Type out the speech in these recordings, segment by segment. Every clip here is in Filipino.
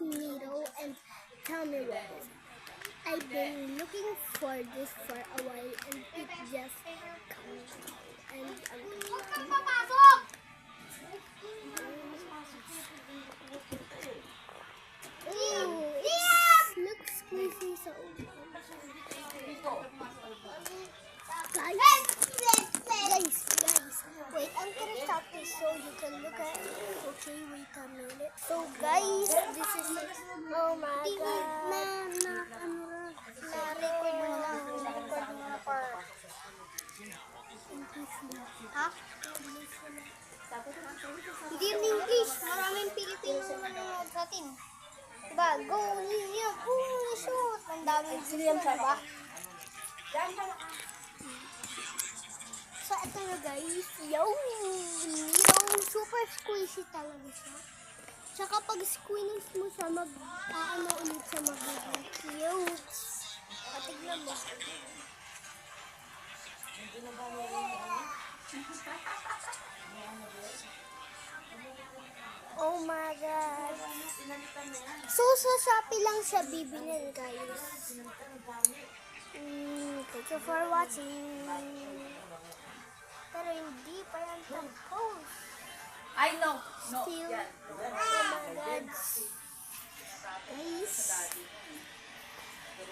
Nito and tell me what is it. I've been looking for this for a while and it just comes out. And it looks squeezy, so guys, wait, I'm gonna stop this so you can look at it. Okay, wait a minute. So guys, this is it. Oh my god. Na-record mo lang. Na-record mo na part. Ha? Hindi yung English. Maraming Pilipino nanonood sa atin. Diba? Go, Lilia. Go, shoot. Ang daming William siya, diba? So, ito na guys. Yung super squishy talaga siya. Tsaka pag squeeze mo siya, ano ulit siya magiging cute. Patignan mo. Oh my god. So, sa Shopee lang siya bibilin guys. Thank you for watching. Pero hindi pa yan tapos. I know. No. Still, Yeah. oh my god. Guys.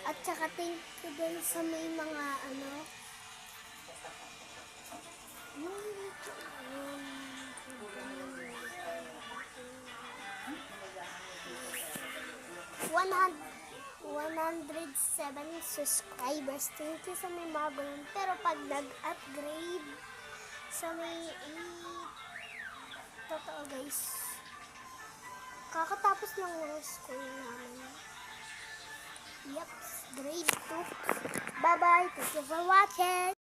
At saka thank you din sa may mga ano. 107 subscribers. Thank you sa may mga ganun. Pero pag nag-upgrade sa may 8, totoo guys, kakatapos lang ng school namin. Yep, grade 2. Bye bye. Thank you for watching.